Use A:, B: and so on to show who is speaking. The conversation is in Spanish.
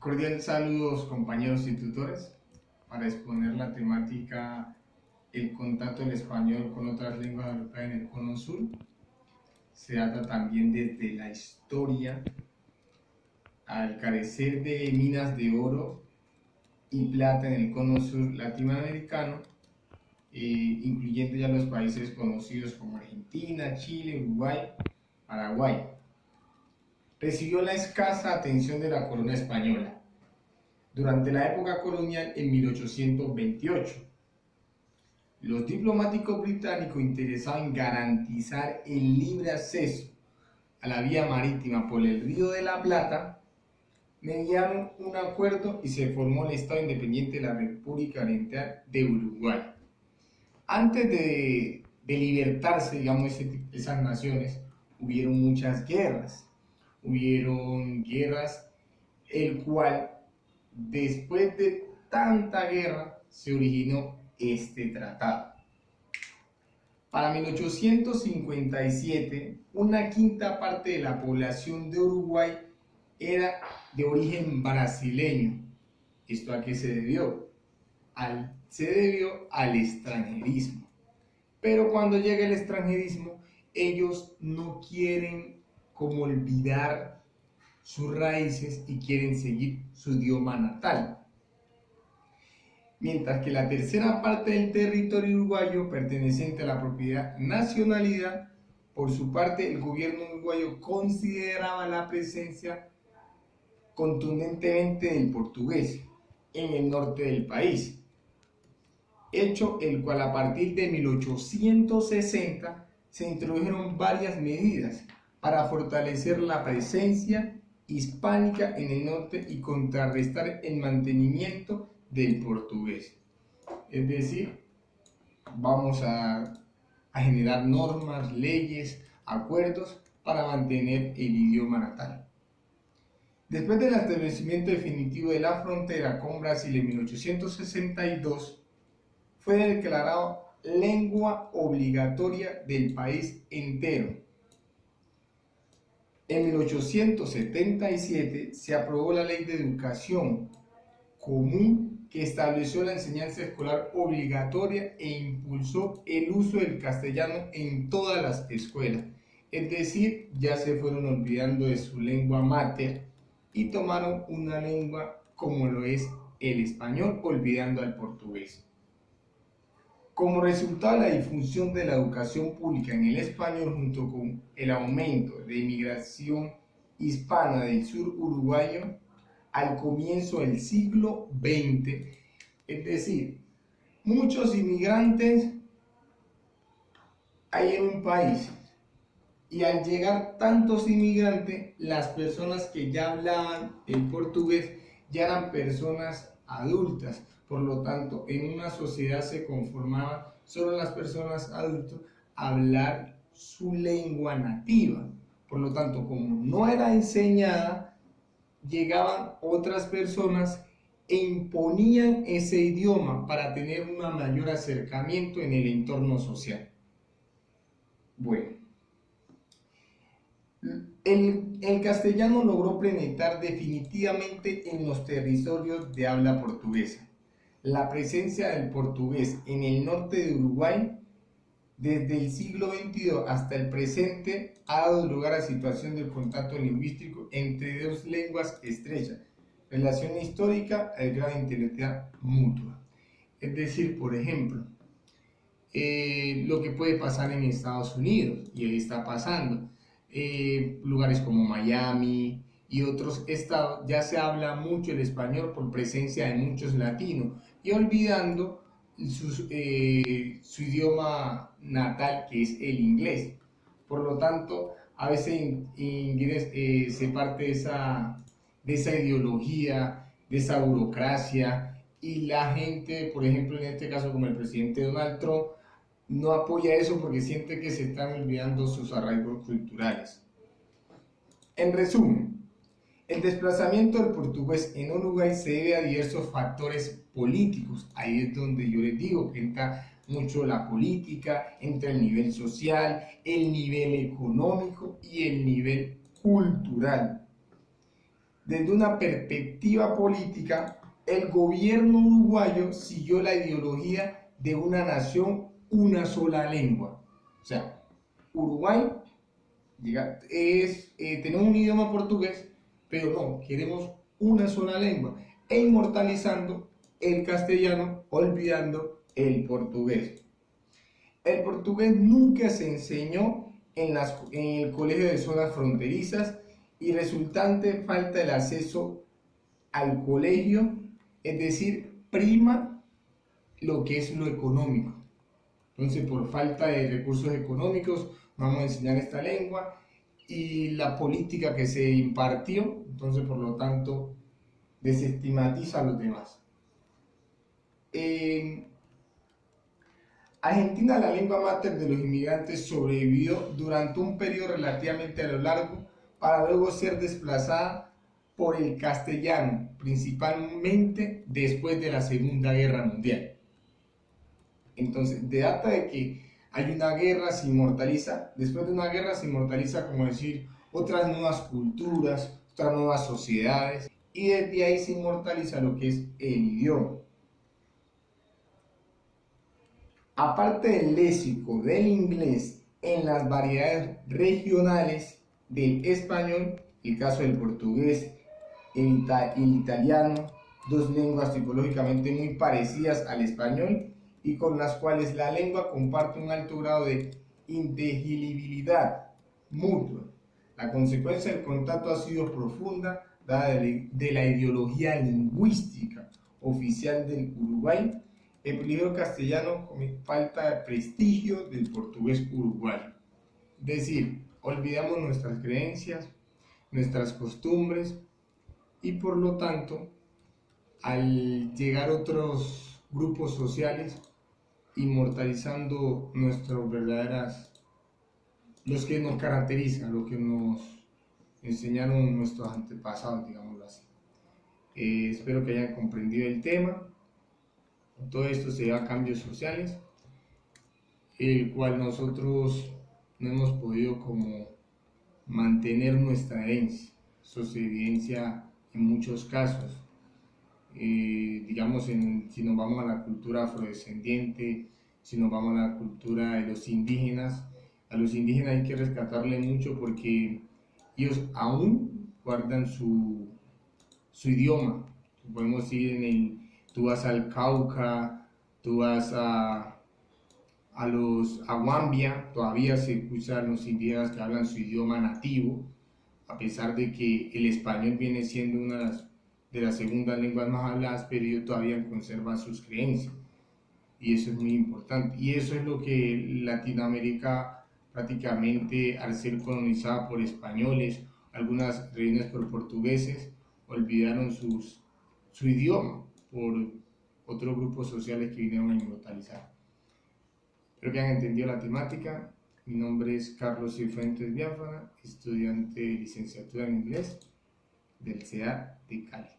A: Cordial saludos compañeros y tutores para exponer la temática el contacto del español con otras lenguas europeas en el Cono Sur. Se trata también desde la historia al carecer de minas de oro y plata en el Cono Sur latinoamericano, incluyendo ya los países conocidos como Argentina, Chile, Uruguay, Paraguay. Recibió la escasa atención de la corona española durante la época colonial en 1828. Los diplomáticos británicos interesados en garantizar el libre acceso a la vía marítima por el Río de la Plata mediaron un acuerdo y se formó el Estado Independiente de la República Oriental de Uruguay. Antes de libertarse, digamos, esas naciones, hubieron muchas guerras. Hubieron guerras, el cual, después de tanta guerra, se originó este tratado. Para 1857, una quinta parte de la población de Uruguay era de origen brasileño. ¿Esto a qué se debió? Se debió al extranjerismo. Pero cuando llega el extranjerismo, ellos no quieren como olvidar sus raíces y quieren seguir su idioma natal. Mientras que la tercera parte del territorio uruguayo perteneciente a la propiedad nacionalidad, por su parte el gobierno uruguayo consideraba la presencia contundentemente del portugués en el norte del país, hecho el cual a partir de 1860 se introdujeron varias medidas para fortalecer la presencia hispánica en el norte y contrarrestar el mantenimiento del portugués. Es decir, vamos a generar normas, leyes, acuerdos para mantener el idioma natal. Después del establecimiento definitivo de la frontera con Brasil en 1862, fue declarado lengua obligatoria del país entero. En 1877 se aprobó la Ley de Educación Común que estableció la enseñanza escolar obligatoria e impulsó el uso del castellano en todas las escuelas. Es decir, ya se fueron olvidando de su lengua mater y tomaron una lengua como lo es el español, olvidando al portugués. Como resultado de la difusión de la educación pública en el español junto con el aumento de inmigración hispana del sur uruguayo al comienzo del siglo XX, es decir, muchos inmigrantes hay en un país y al llegar tantos inmigrantes, las personas que ya hablaban el portugués ya eran personas adultas. Por lo tanto, en una sociedad se conformaban solo las personas adultas a hablar su lengua nativa. Por lo tanto, como no era enseñada, llegaban otras personas e imponían ese idioma para tener un mayor acercamiento en el entorno social. Bueno, el castellano logró penetrar definitivamente en los territorios de habla portuguesa. La presencia del portugués en el norte de Uruguay desde el siglo XXII hasta el presente ha dado lugar a situación de contacto lingüístico entre dos lenguas estrechas, relación histórica al grado de intelectualidad mutua. Es decir, por ejemplo, lo que puede pasar en Estados Unidos, y ahí está pasando, lugares como Miami y otros estados, ya se habla mucho el español por presencia de muchos latinos, y olvidando su idioma natal, que es el inglés. Por lo tanto, a veces en inglés se parte de esa ideología, de esa burocracia, y la gente, por ejemplo, en este caso como el presidente Donald Trump, no apoya eso porque siente que se están olvidando sus arraigos culturales. En resumen, el desplazamiento del portugués en Uruguay se debe a diversos factores políticos. Ahí es donde yo les digo que entra mucho la política, entra el nivel social, el nivel económico y el nivel cultural. Desde una perspectiva política, el gobierno uruguayo siguió la ideología de una nación, una sola lengua. O sea, Uruguay tenemos un idioma portugués, pero no, queremos una sola lengua, e inmortalizando el castellano, olvidando el portugués. El portugués nunca se enseñó en el colegio de zonas fronterizas y resultante falta el acceso al colegio, es decir, prima lo que es lo económico. Entonces, por falta de recursos económicos, vamos a enseñar esta lengua y la política que se impartió, entonces, por lo tanto, desestigmatiza a los demás. En Argentina, la lengua mater de los inmigrantes sobrevivió durante un periodo relativamente a lo largo para luego ser desplazada por el castellano, principalmente después de la Segunda Guerra Mundial. Entonces, de data de que hay una guerra, se inmortaliza, después de una guerra se inmortaliza, como decir, otras nuevas culturas, otras nuevas sociedades, y desde ahí se inmortaliza lo que es el idioma. Aparte del léxico del inglés en las variedades regionales del español, el caso del portugués, el italiano, dos lenguas tipológicamente muy parecidas al español y con las cuales la lengua comparte un alto grado de inteligibilidad mutua. La consecuencia del contacto ha sido profunda, dada de la ideología lingüística oficial del Uruguay, el peligro castellano con falta de prestigio del portugués uruguayo. Es decir, olvidamos nuestras creencias, nuestras costumbres y por lo tanto, al llegar otros grupos sociales, inmortalizando nuestras verdaderas, los que nos caracterizan, lo que nos enseñaron nuestros antepasados, digámoslo así. Espero que hayan comprendido el tema. Todo esto se da a cambios sociales, el cual nosotros no hemos podido como mantener nuestra herencia. Eso se evidencia en muchos casos. Digamos, si nos vamos a la cultura afrodescendiente, si nos vamos a la cultura de los indígenas, a los indígenas hay que rescatarle mucho porque ellos aún guardan su idioma. Podemos ir tú vas al Cauca, tú vas a Guambia, todavía se escuchan los indígenas que hablan su idioma nativo, a pesar de que el español viene siendo una de las segundas lenguas más habladas, pero ellos todavía conservan sus creencias. Y eso es muy importante. Y eso es lo que Latinoamérica prácticamente, al ser colonizada por españoles, algunas regiones por portugueses, olvidaron su idioma por otros grupos sociales que vinieron a inmortalizar. Espero que hayan entendido la temática. Mi nombre es Carlos Cifuentes Biafara, estudiante de licenciatura en inglés del CEA de Cali.